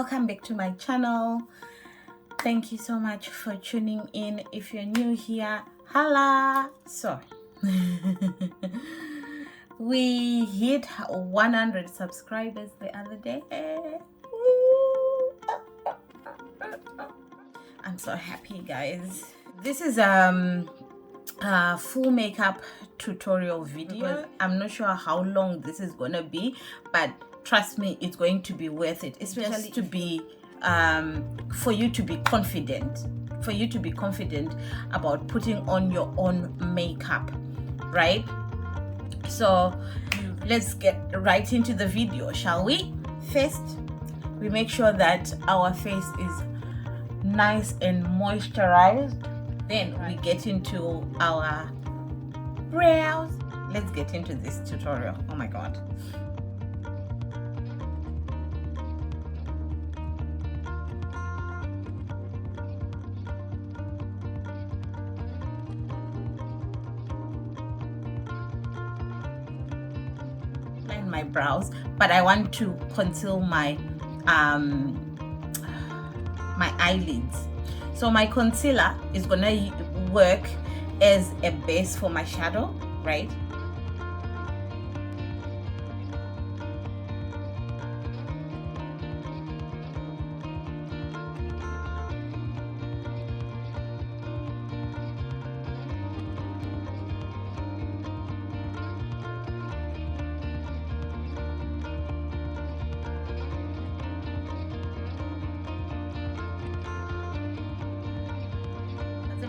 welcome back to my channel. Thank you so much for tuning in. If you're new here, holla. So we hit 100 subscribers the other day. Woo. I'm so happy, guys. This is a full makeup tutorial video. I'm not sure how long this is gonna be, but trust me, it's going to be worth it, especially to be for you to be confident about putting on your own makeup, right? So let's get right into the video, shall we? First, we make sure that our face is nice and moisturized. Then we get into our brows. Let's get into this tutorial. Oh my god. Line my brows, but I want to conceal my my eyelids. So my concealer is gonna work as a base for my shadow, right?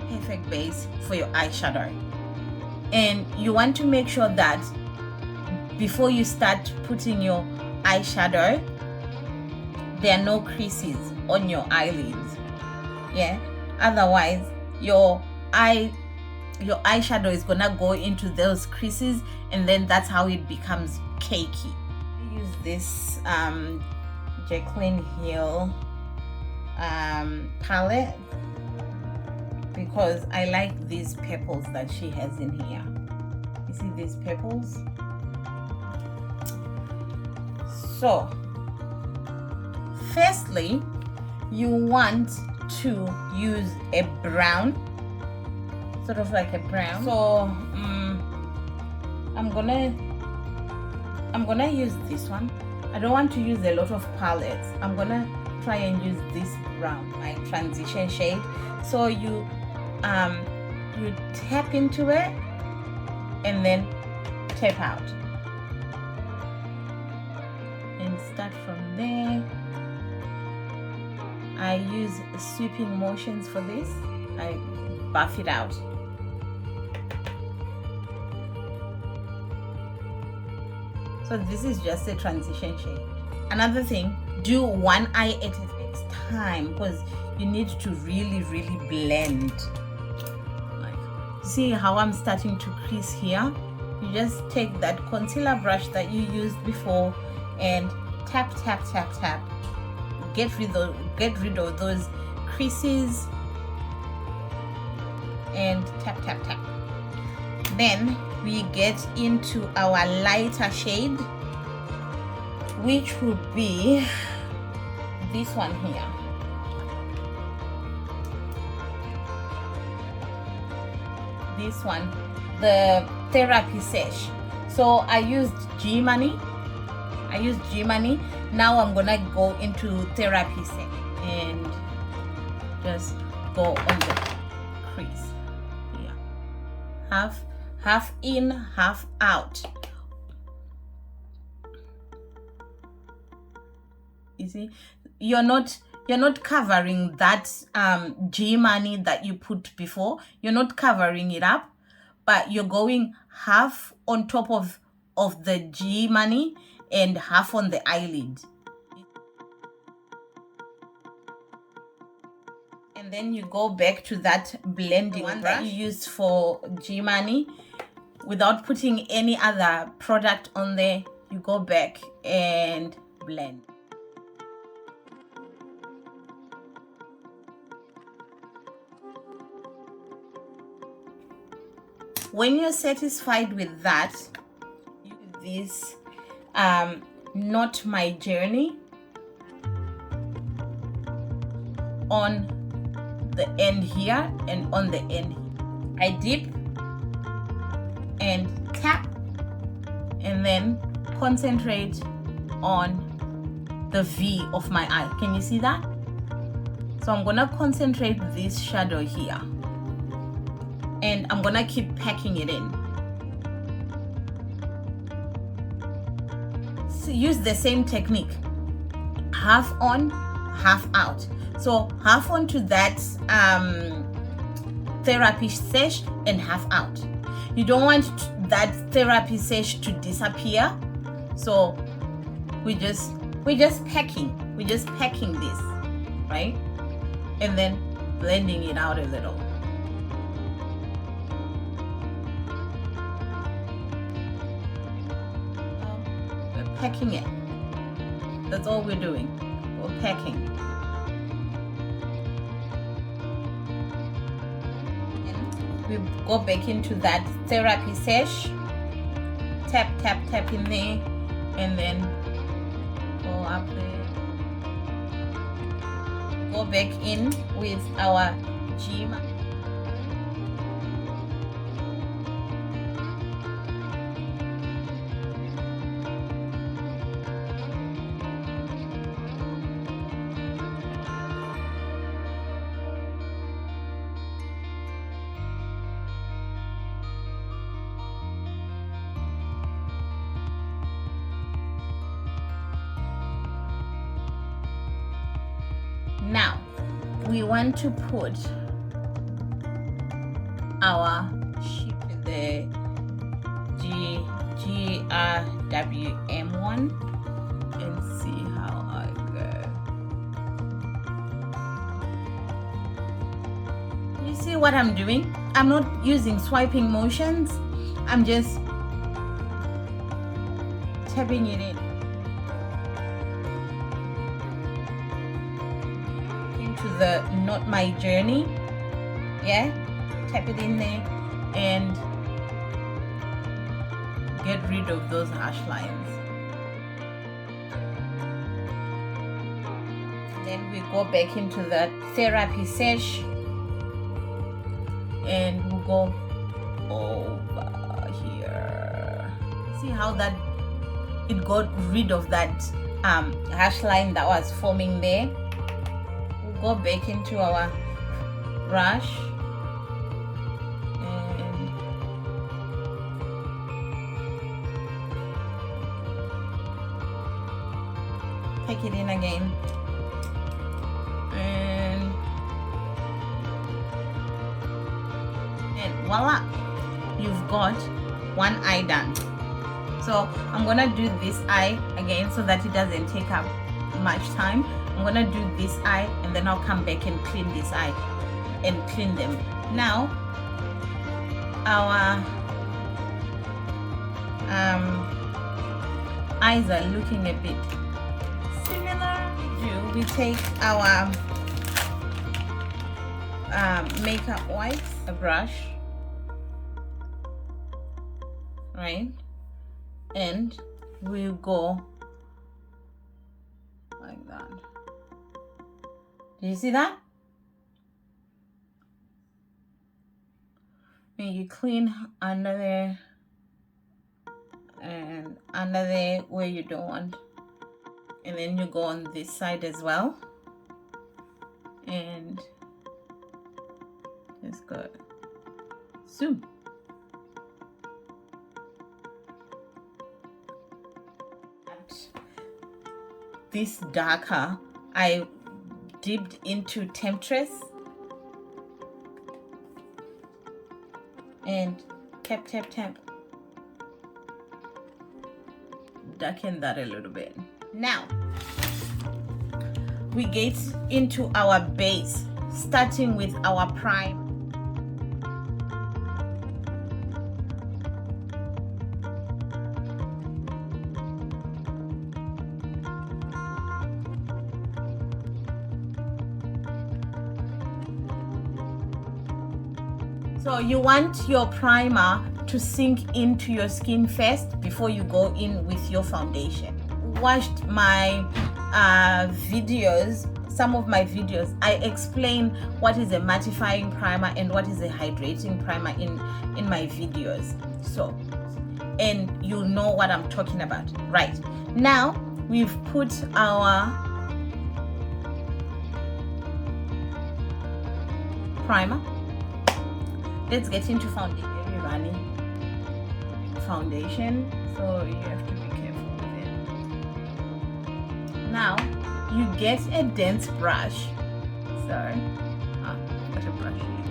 Perfect base for your eyeshadow, and you want to make sure that before you start putting your eyeshadow, there are no creases on your eyelids. Yeah, otherwise your eyeshadow is gonna go into those creases, and then that's how it becomes cakey. I use this Jaclyn Hill palette because I like these purples that she has in here. You see these purples? So firstly, you want to use a brown, sort of like a brown. So I'm gonna use this one. I don't want to use a lot of palettes. I'm gonna try and use this brown, my transition shade. So you tap into it and then tap out and start from there. I use sweeping motions for this. I buff it out. So this is just a transition shade. Another thing, do one eye at a time because you need to really blend. See how I'm starting to crease here? You just take that concealer brush that you used before and tap. Get rid of those creases and tap. Then we get into our lighter shade, which would be this one here. This one, the Therapy Sesh. So I used G Money. Now I'm gonna go into Therapy Sesh and just go on the crease here. Half in, half out. You see, you're not covering that G Money that you put before. You're not covering it up, but you're going half on top of the G Money and half on the eyelid. And then you go back to that blending one that you used for G Money without putting any other product on there. You go back and blend. When you're satisfied with that, use this Not My Journey on the end here and on the end. I dip and tap and then concentrate on the V of my eye. Can you see that? So I'm gonna concentrate this shadow here and I'm gonna keep packing it in. So use the same technique, half on, half out. So half on to that therapy sesh and half out. You don't want that therapy sesh to disappear, so we're just packing this, right? And then blending it out a little. We're packing it. That's all we're doing. We're packing. And we go back into that therapy sesh. Tap, tap, tap in there, and then go up there. Go back in with our G. Now we want to put our sheep in the GRWM one and see how I go. You see what I'm doing? I'm not using swiping motions. I'm just tapping it in. To the Not My Journey, yeah, tap it in there and get rid of those harsh lines. Then we go back into the therapy sesh and we'll go over here. See how that it got rid of that harsh line that was forming there. Go back into our brush and take it in again and voila, you've got one eye done. So I'm gonna do this eye again so that it doesn't take up much time. I'm gonna do this eye and then I'll come back and clean this eye and clean them. Now our eyes are looking a bit similar. We take our makeup wipes, a brush, right, and we'll go like that. Do you see that? And you clean under there and under there where you don't want, and then you go on this side as well and just go zoom. This darker, I dipped into Temptress and tap, darken that a little bit. Now we get into our base, starting with our prime. So you want your primer to sink into your skin first before you go in with your foundation. Watched my videos some of my videos, I explain what is a mattifying primer and what is a hydrating primer in my videos. So, and you know what I'm talking about. Right, now we've put our primer. Let's get into foundation. We're running foundation, so you have to be careful with it. Now you get a dense brush. Sorry, I've got a brush here.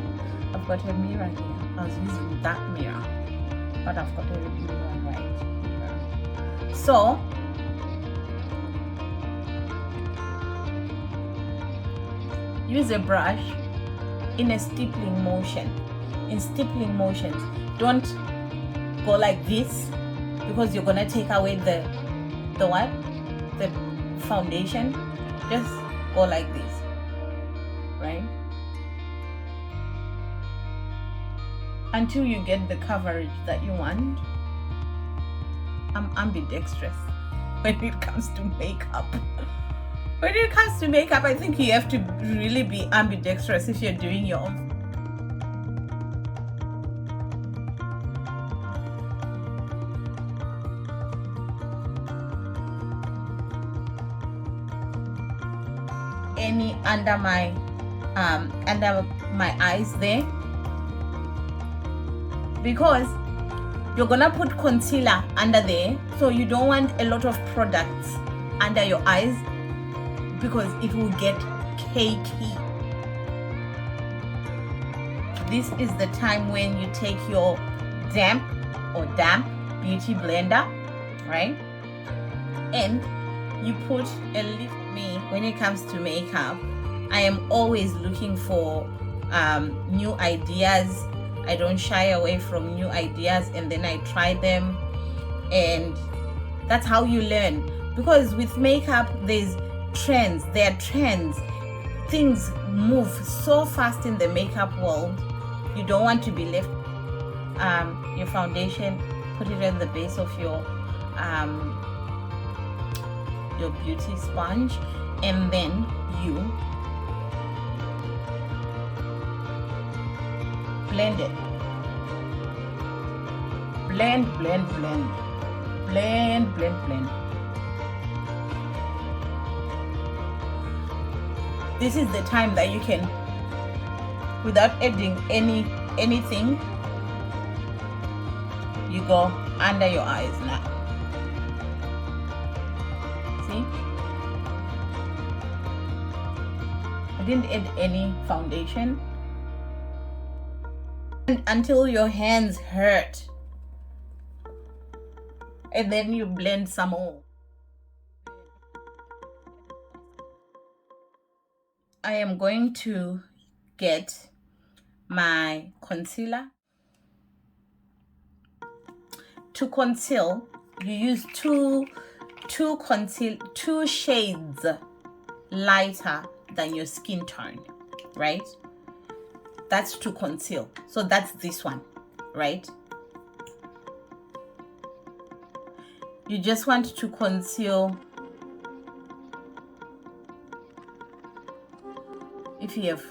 I've got a mirror here. I was using that mirror, but I've got a mirror right here. So use a brush in a stippling motion. In stippling motions, don't go like this, because you're gonna take away the foundation. Just go like this, right, until you get the coverage that you want. I'm ambidextrous when it comes to makeup. When it comes to makeup, I think you have to really be ambidextrous if you're doing your own. Any under my eyes there, because you're gonna put concealer under there, so you don't want a lot of products under your eyes because it will get cakey. This is the time when you take your damp beauty blender, right, and you put a little. Me, when it comes to makeup, I am always looking for new ideas. I don't shy away from new ideas, and then I try them, and that's how you learn. Because with makeup, there are trends. Things move so fast in the makeup world. You don't want to be left. Your foundation, put it at the base of your beauty sponge, and then you blend it. Blend. This is the time that you can, without adding anything, you go under your eyes now. See? I didn't add any foundation until your hands hurt, and then you blend some more. I am going to get my concealer. To conceal, you use two shades lighter than your skin tone, right? That's to conceal. So that's this one, right? You just want to conceal. If you have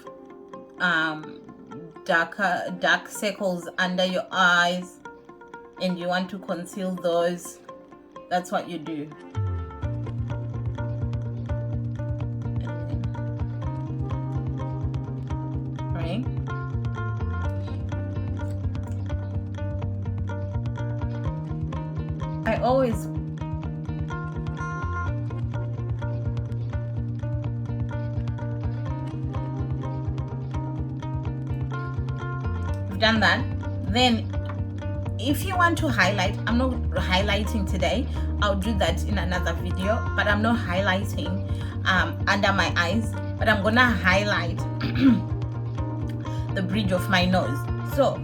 dark circles under your eyes and you want to conceal those, that's what you do. Right? I always done that. Then if you want to highlight, I'm not highlighting today, I'll do that in another video, but I'm not highlighting under my eyes, but I'm gonna highlight the bridge of my nose. So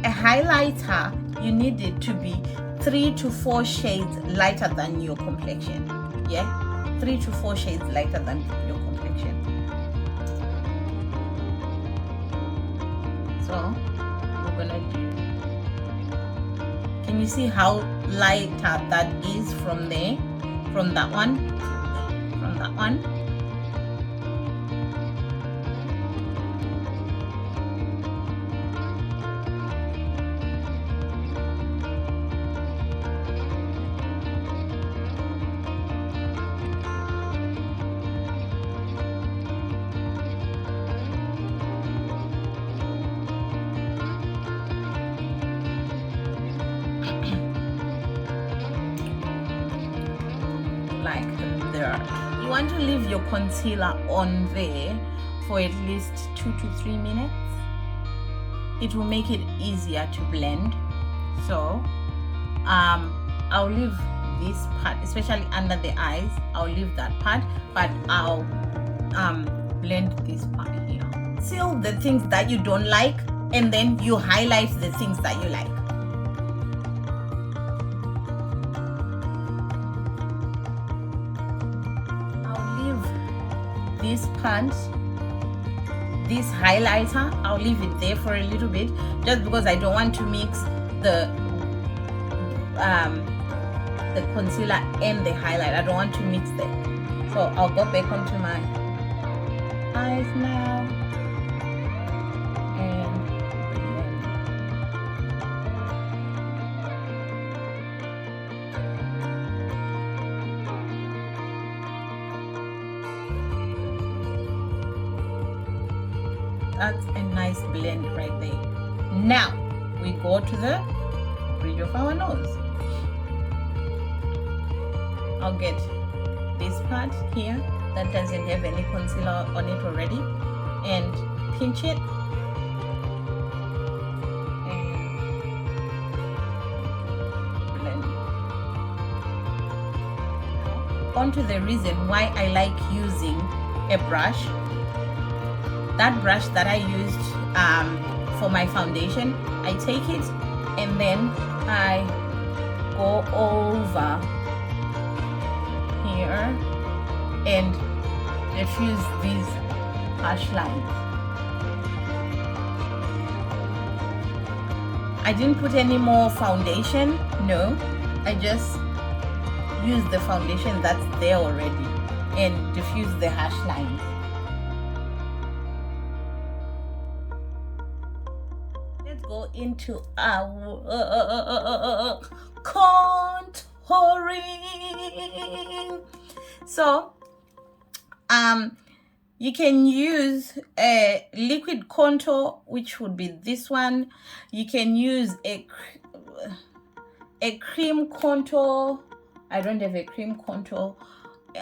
a highlighter, you need it to be 3 to 4 shades lighter than your complexion. Yeah, 3 to 4 shades lighter than your complexion. So can you see how lighter that is from there, from that one, want to leave your concealer on there for at least 2 to 3 minutes. It will make it easier to blend. So I'll leave this part, especially under the eyes. I'll leave that part, but I'll blend this part here. Seal the things that you don't like, and then you highlight the things that you like. I'll leave this part, this highlighter, I'll leave it there for a little bit, just because I don't want to mix the concealer and the highlight. I don't want to mix them. So I'll go back onto my eyes now and that's a nice blend right there. Now we go to the bridge of our nose. I'll get this part here that doesn't have any concealer on it already and pinch it and blend. Onto the reason why I like using a brush. That brush that I used for my foundation, I take it and then I go over here and diffuse these harsh lines. I didn't put any more foundation, no, I just use the foundation that's there already and diffuse the harsh lines. Let's go into our contouring. So you can use a liquid contour, which would be this one. You can use a cream contour. I don't have a cream contour.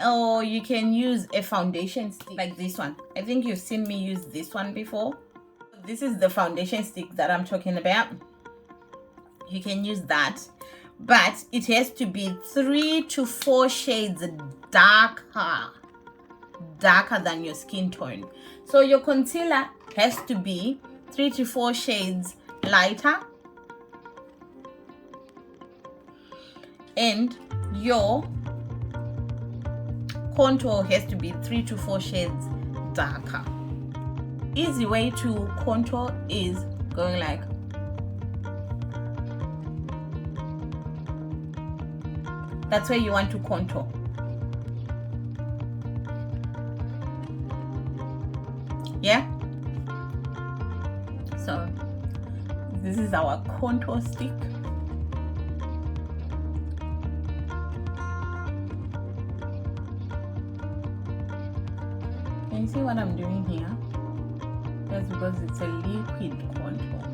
Or you can use a foundation stick like this one. I think you've seen me use this one before. This is the foundation stick that I'm talking about. You can use that, but it has to be 3 to 4 shades darker than your skin tone. So your concealer has to be 3 to 4 shades lighter, and your contour has to be 3 to 4 shades darker. Easy way to contour is going like that's where you want to contour. Yeah, so this is our contour stick. Can you see what I'm doing here? That's because it's a liquid contour.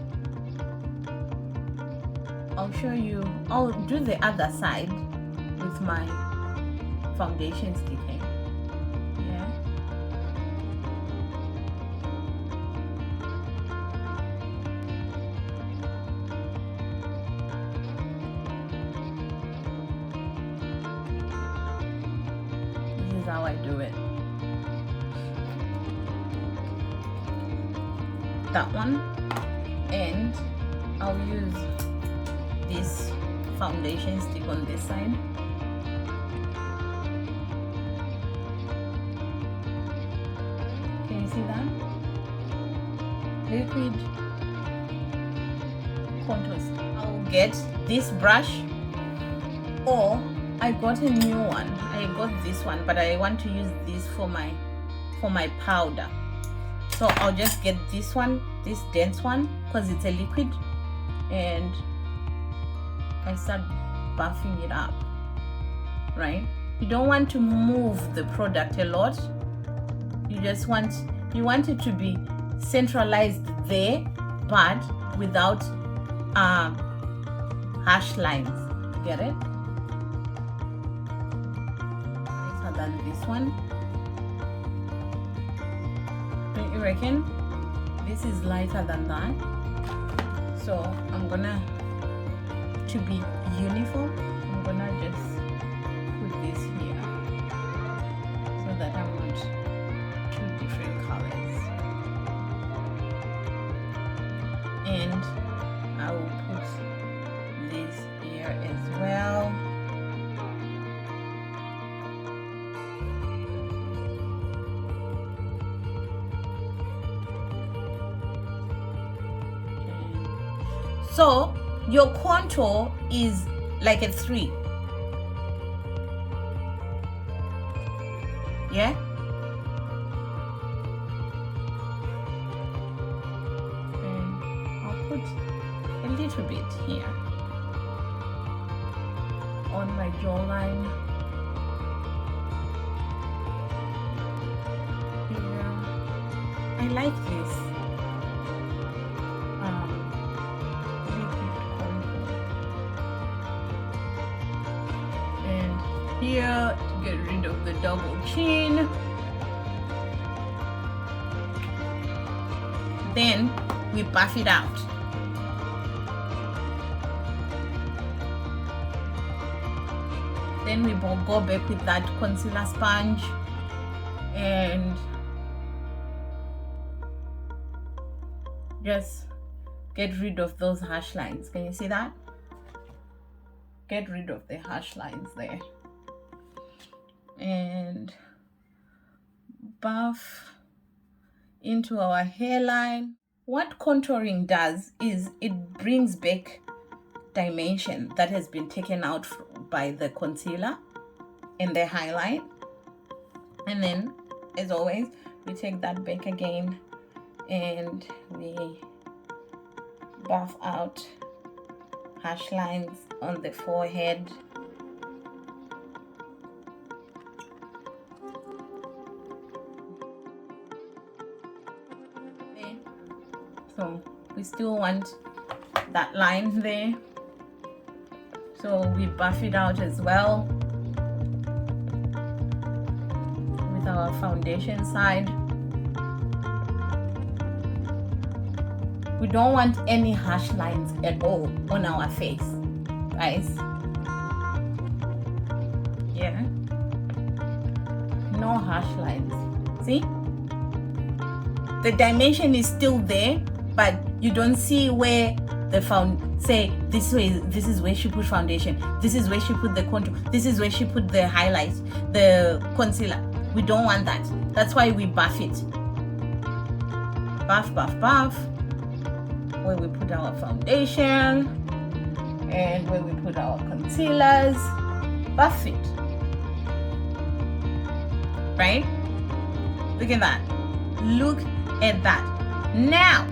I'll show you. I'll do the other side with my foundation stick. Yeah. This is how I do it. That one, and I'll use this foundation stick on this side. Can you see that? Liquid contour stick. I'll get this brush, or I got a new one. I got this one, but I want to use this for my powder. So I'll just get this one, this dense one, because it's a liquid, and I start buffing it up, right? You don't want to move the product a lot. You just want it to be centralized there, but without harsh lines. Get it? Nicer than this one. You reckon? This is lighter than that. So I'm gonna, to be uniform, I'm gonna just put this here so that I want two different colors. And I will put this here as well. So your contour is like a 3. Yeah? And I'll put a little bit here on my jawline. Here. I like this. Here to get rid of the double chin. Then we buff it out. Then we will go back with that concealer sponge and just get rid of those harsh lines. Can you see that? Get rid of the harsh lines there. And buff into our hairline. What contouring does is it brings back dimension that has been taken out by the concealer and the highlight. And then, as always, we take that back again and we buff out harsh lines on the forehead. So we still want that line there, so we buff it out as well with our foundation side. We don't want any harsh lines at all on our face, guys. Yeah, no harsh lines. See, the dimension is still there, but you don't see where the say this is where she put foundation, this is where she put the contour, this is where she put the highlights, the concealer. We don't want that. That's why we buff it. Buff, buff, buff. Where we put our foundation and where we put our concealers. Buff it. Right? Look at that. Look at that. Now,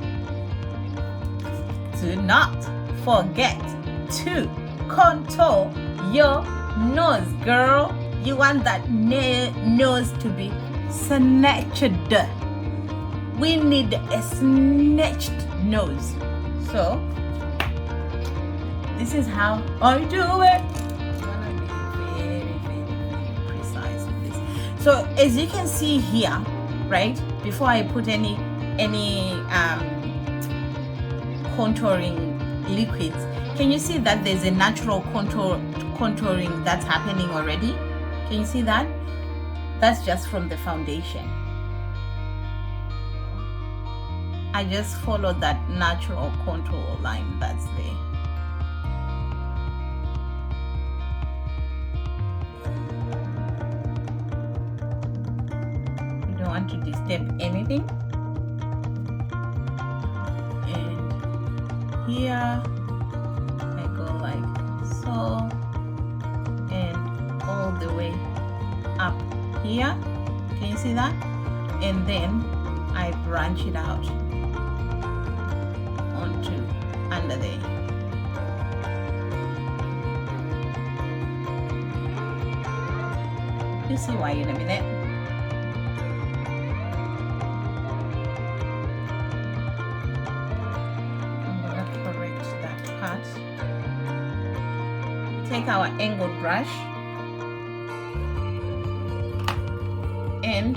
do not forget to contour your nose, girl. You want that nose to be snatched. We need a snatched nose. So this is how I do it. I'm gonna be very, very, very precise with this. So as you can see here, right, before I put any contouring liquids, can you see that there's a natural contouring that's happening already? Can you see that? That's just from the foundation. I just followed that natural contour line that's there. You don't want to disturb anything. Here I go like so, and all the way up here. Can you see that? And then I branch it out onto under there. You'll see why in a minute. Take our angled brush and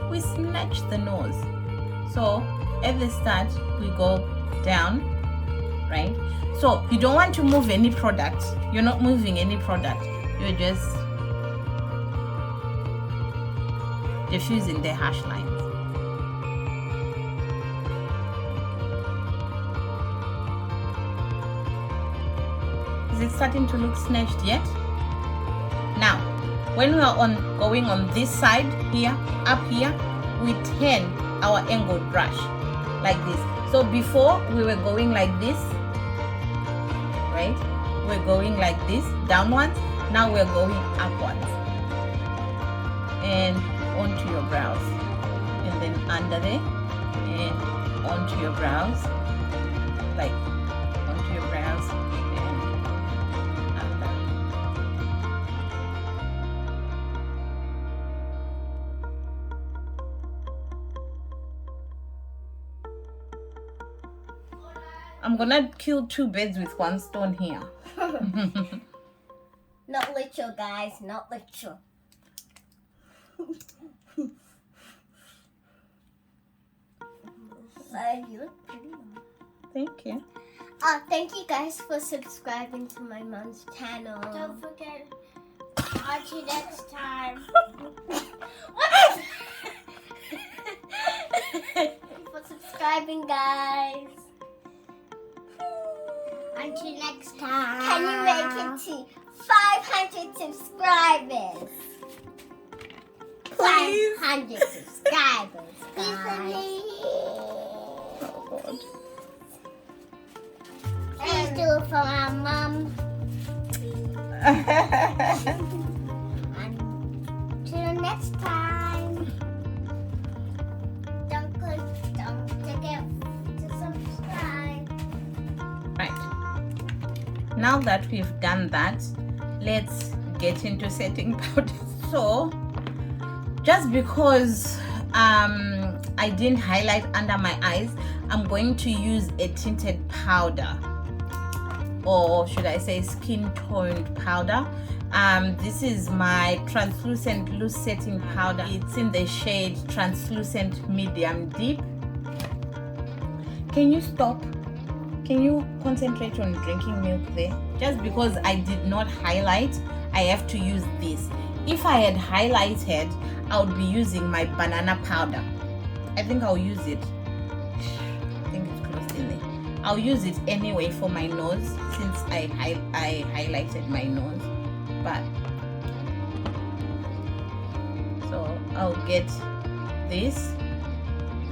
we match the nose. So at the start we go down, right? So you don't want to move any product. You're not moving any product. You're just diffusing the hash lines. Is it starting to look snatched yet? Now, when we are going on this side here, up here, we turn our angled brush like this. So before we were going like this, right? We're going like this, downwards. Now we're going upwards. And onto your brows. And then under there, and onto your brows. Like, onto your brows. I'm gonna kill two birds with one stone here. Not literal, guys, not literal. You look pretty. Thank you. Thank you guys for subscribing to my mom's channel. Don't forget. Watch you next time. What? Thank you for subscribing, guys. Until next time. Can you make it to 500 subscribers? Please. 500 subscribers, guys. Oh God. Please do it for my mom. Until next time. Don't forget to subscribe. Right. Now that we've done that, let's get into setting powder. So, just because I didn't highlight under my eyes, I'm going to use a tinted powder, or should I say skin toned powder. This is my translucent loose setting powder. It's in the shade translucent medium deep. Can you stop? Can you concentrate on drinking milk there? Just because I did not highlight, I have to use this. If I had highlighted, I would be using my banana powder. I think I'll use it. I think it's closed in there. I'll use it anyway for my nose, since I highlighted my nose. But so I'll get this,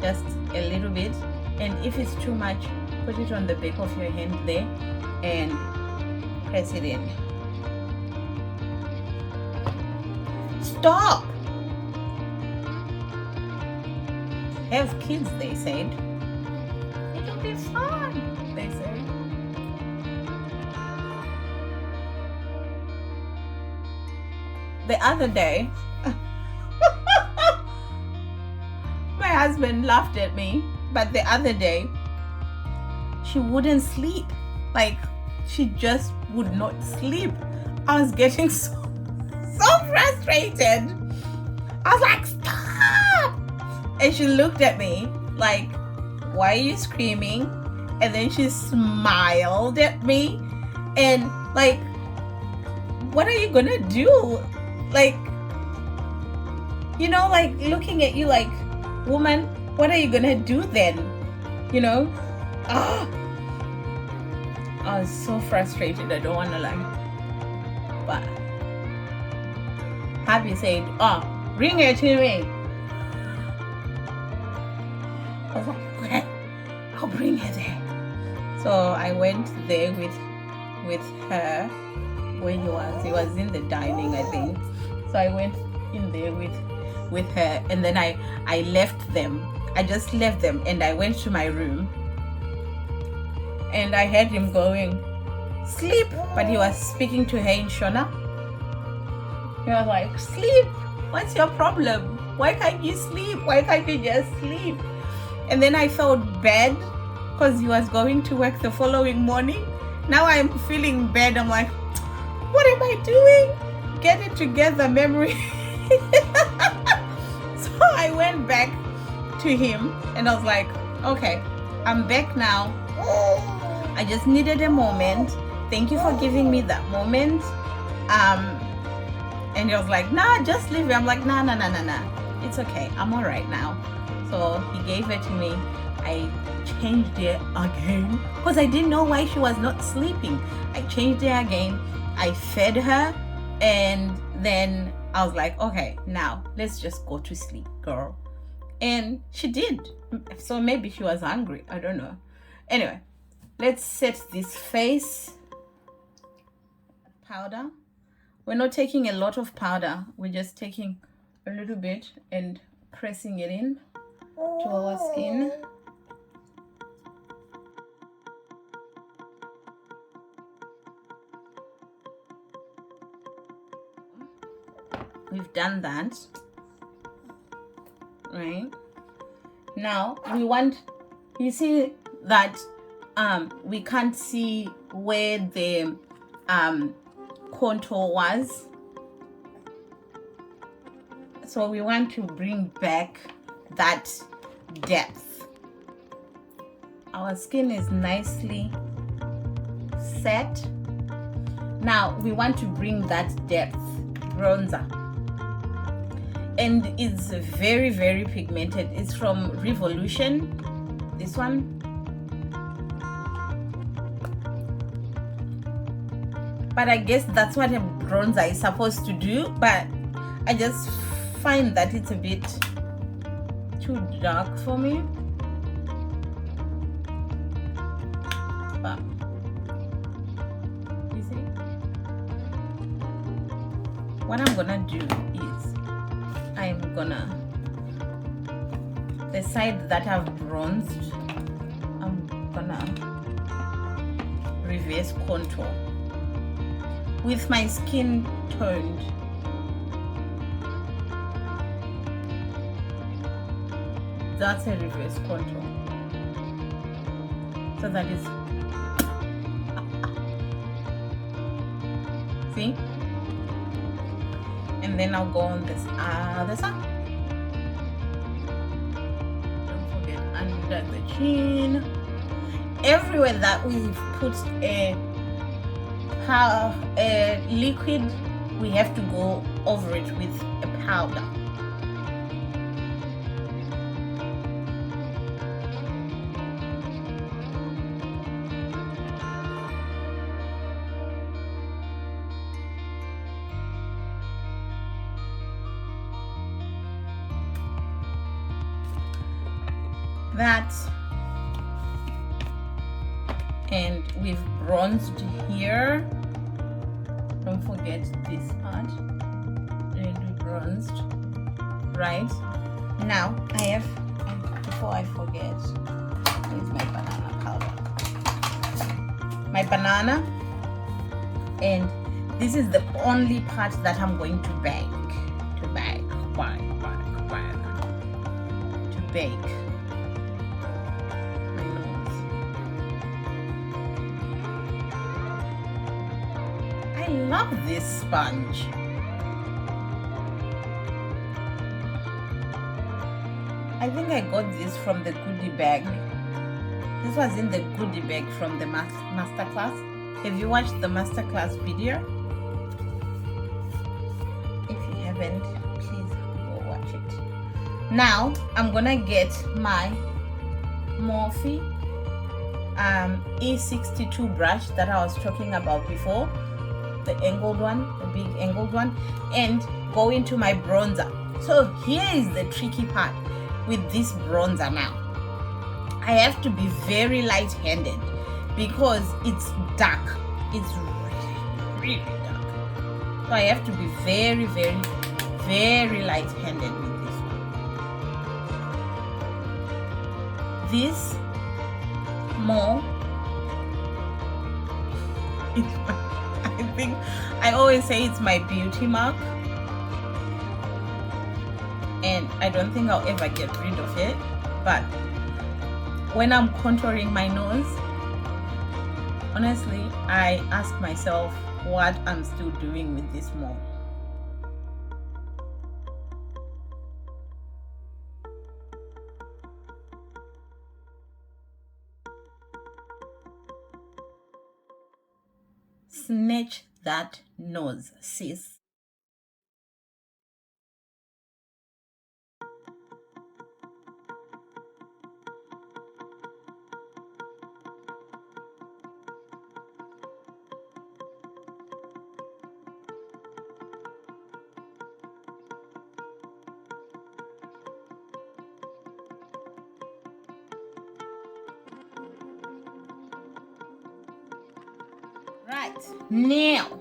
just a little bit, and if it's too much, put it on the back of your hand there and press it in. Stop! Have kids, they said. It'll be fun, they said. The other day, my husband laughed at me, but the other day, she wouldn't sleep. Like, she just would not sleep. I was getting so frustrated. I was like, stop! And she looked at me like, why are you screaming? And then she smiled at me and like, what are you gonna do? Like, you know, like looking at you like, woman, what are you gonna do then? You know? I was so frustrated, I don't wanna lie. But Happy said, bring it to me. I was like, okay, I'll bring her there. So I went there with her where he was. He was in the dining, I think. So I went in there with her, and then I left them. I just left them and I went to my room. And I heard him going, sleep. But he was speaking to her in Shona. He was like, sleep. What's your problem? Why can't you sleep? Why can't you just sleep? And then I felt bad because he was going to work the following morning. Now I'm feeling bad. I'm like, what am I doing? Get it together, memory. So I went back to him and I was like, okay, I'm back now. I just needed a moment. Thank you for giving me that moment. And he was like, nah, just leave it. I'm like, nah. It's okay. I'm all right now. So he gave it to me. I changed it again because I didn't know why she was not sleeping. I changed it again. I fed her and then I was like, okay, now let's just go to sleep, girl. And she did. So maybe she was hungry. I don't know. Anyway, let's set this face powder. We're not taking a lot of powder. We're just taking a little bit and pressing it in to our skin. We've done that, right? Now we want, you see that we can't see where the contour was, so we want to bring back that depth. Our skin is nicely set. Now we want to bring that depth. Bronzer, and it's very, very pigmented. It's from Revolution, this one. But I guess that's what a bronzer is supposed to do, but I just find that it's a bit too dark for me. But you see, what I'm gonna do is I'm gonna, the side that I've bronzed, I'm gonna reverse contour with my skin toned. That's a reverse contour. So that is, see? And then I'll go on this other side. Don't forget under the chin. Everywhere that we've put a liquid, we have to go over it with a powder. That, and we've bronzed here. Don't forget this part, and we bronzed. Right now I have, before I forget, here's my banana powder, my banana, and this is the only part that I'm going to bake, to bake. I love this sponge. I think I got this from the goodie bag. This was in the goodie bag from the masterclass. Have you watched the masterclass video? If you haven't, please go watch it. Now I'm gonna get my Morphe E62 brush that I was talking about before, the angled one, the big angled one, and go into my bronzer. So here is the tricky part with this bronzer. Now I have to be very light-handed because it's dark. It's really dark. So I have to be very, very, very light-handed with this one. This more, I think I always say it's my beauty mark, and I don't think I'll ever get rid of it. But when I'm contouring my nose, honestly, I ask myself what I'm still doing with this more. snatch that nose, sis. Right, now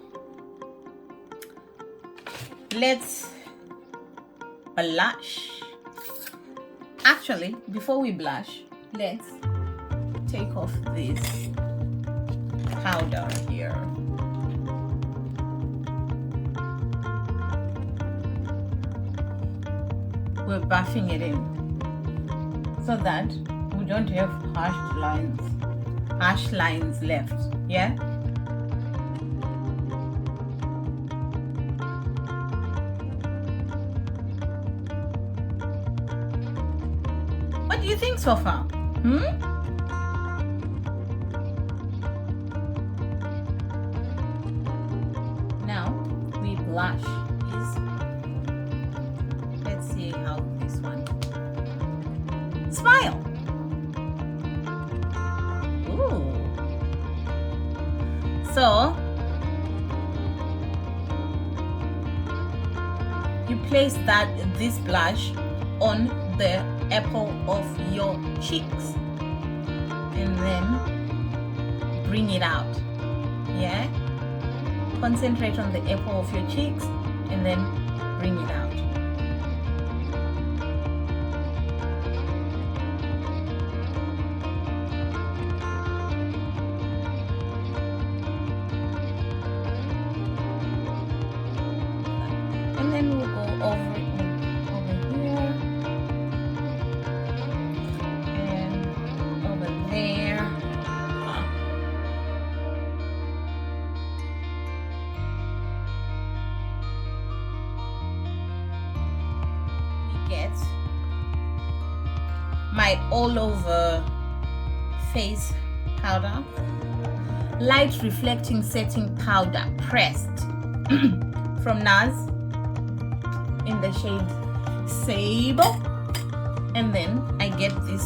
let's blush. Actually, before we blush, let's take off this powder here. We're buffing it in so that we don't have harsh lines left. Yeah. What do you think so far? Now we blush. Let's see how this one. Smile. Ooh. So you place this blush on the apple of your cheeks and then bring it out. Yeah, concentrate on the apple of your cheeks and then bring it out. And then we'll go over here there. We get my all over face powder, light reflecting setting powder pressed from NARS in the shade Sable. And then I get this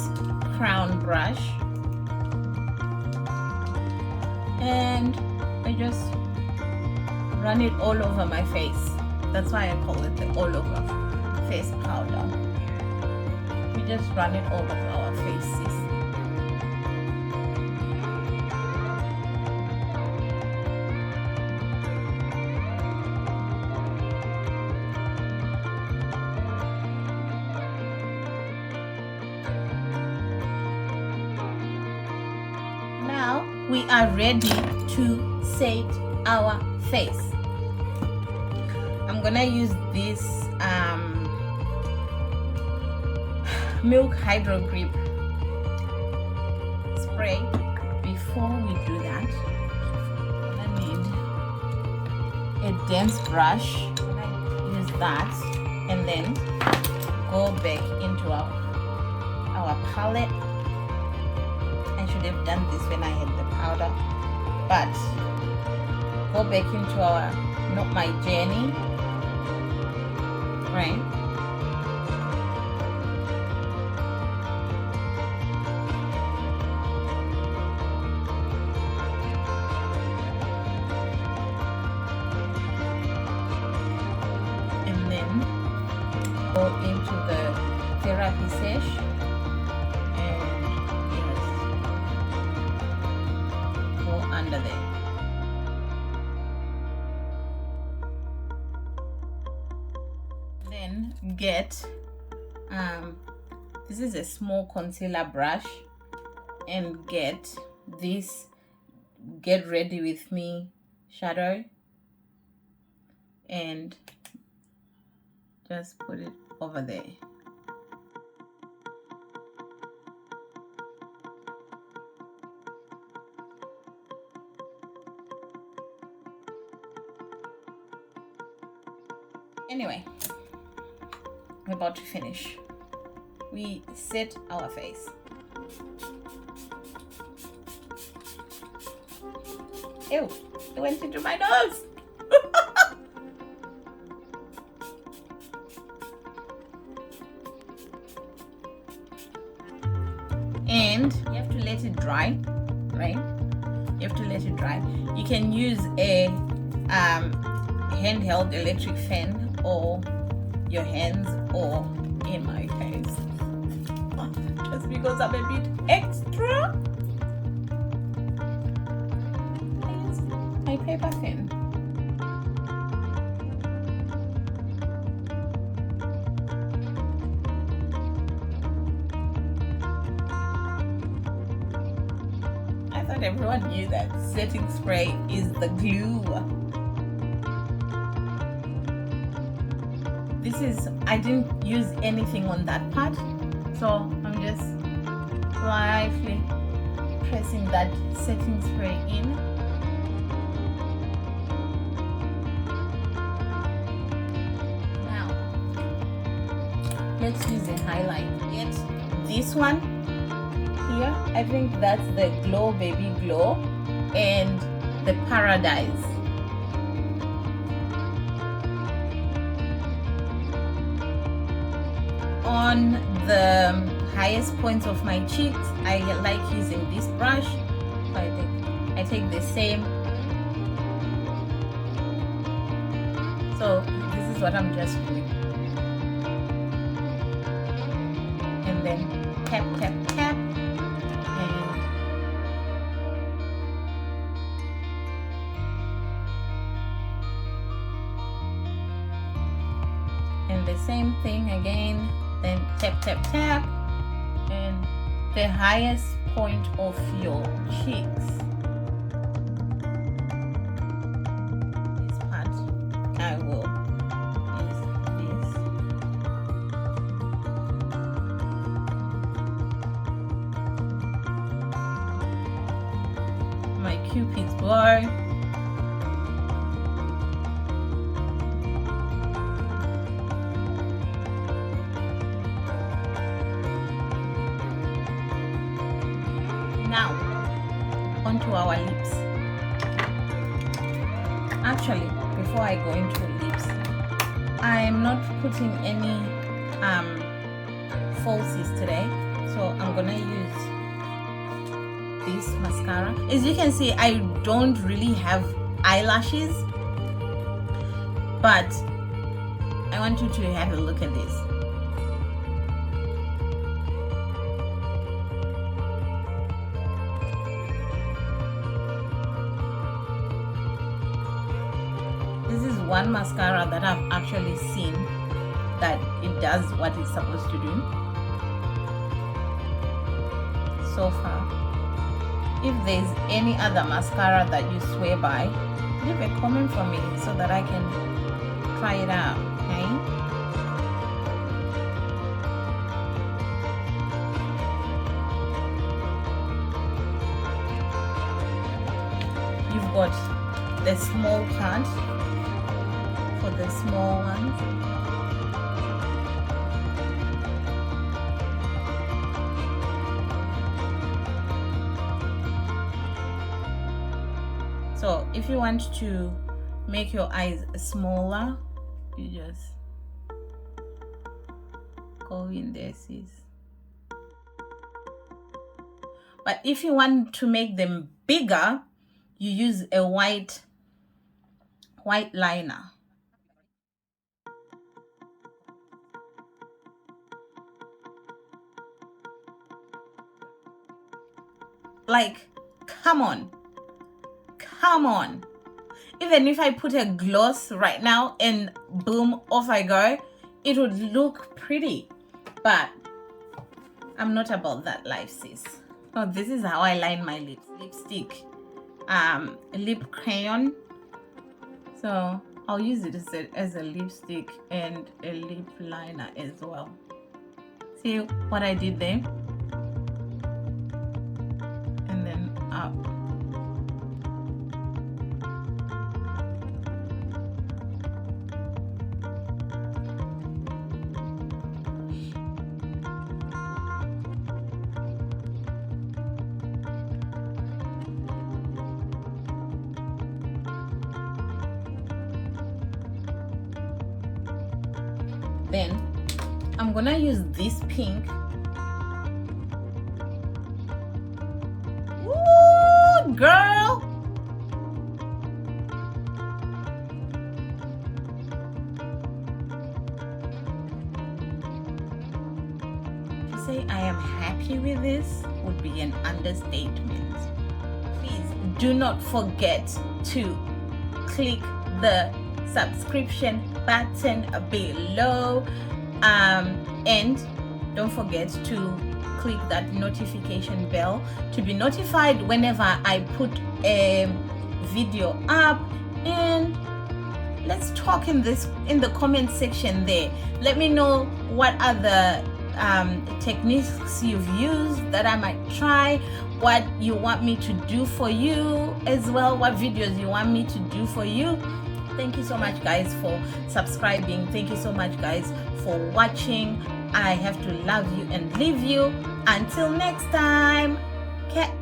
crown brush and I just run it all over my face. That's why I call it the all over face powder. We just run it all over our faces. Now we are ready to set our face. I'm gonna use this Milk Hydro Grip spray. Before we do that, I need a dense brush. Use that and then go back into our palette. I should have done this when I had the powder, but go back into our Not My Journey, right? And then go into the therapy sesh. Under there. Then get this is a small concealer brush and get this Get Ready With Me shadow and just put it over there. Anyway, we're about to finish. We set our face. Ew, it went into my nose. And you have to let it dry, right? You have to let it dry. You can use a handheld electric fan or your hands, or in my case, just because I'm a bit extra, I use my paper fan. I thought everyone knew that setting spray is the glue. I didn't use anything on that part, so I'm just lightly pressing that setting spray in. Now, let's use a highlight. Get this one here. I think that's the Glow Baby Glow and the Paradise. On the highest points of my cheeks, I like using this brush. I take the same. So this is what I'm just doing. And then tap, tap, tap. And the same thing again. Then tap, tap, tap, and the highest point of your cheeks. This part, I will use this. My Cupid's bow. Now, onto our lips. Actually, before I go into lips, I am not putting any falsies today, so I'm gonna use this mascara. As you can see, I don't really have eyelashes, but I want you to have a look at this. This is one mascara that I've actually seen that it does what it's supposed to do so far. If there's any other mascara that you swear by, leave a comment for me so that I can try it out, okay? You've got the small part for the small ones. So if you want to make your eyes smaller, you just go in there, sis. But if you want to make them bigger, you use a white liner. Like, come on. Even if I put a gloss right now and boom, off I go, it would look pretty. But I'm not about that life, sis. Oh, this is how I line my lips. Lipstick, lip crayon. So I'll use it as a lipstick and a lip liner as well. See what I did there? And then up. Then I'm gonna use this pink. Ooh, girl! To say I am happy with this would be an understatement. Please do not forget to click the subscription button below, and don't forget to click that notification bell to be notified whenever I put a video up. And let's talk in the comment section there. Let me know what other techniques you've used that I might try, what you want me to do for you as well, what videos you want me to do for you. Thank you so much, guys, for subscribing. Thank you so much, guys, for watching. I have to love you and leave you. Until next time, catch.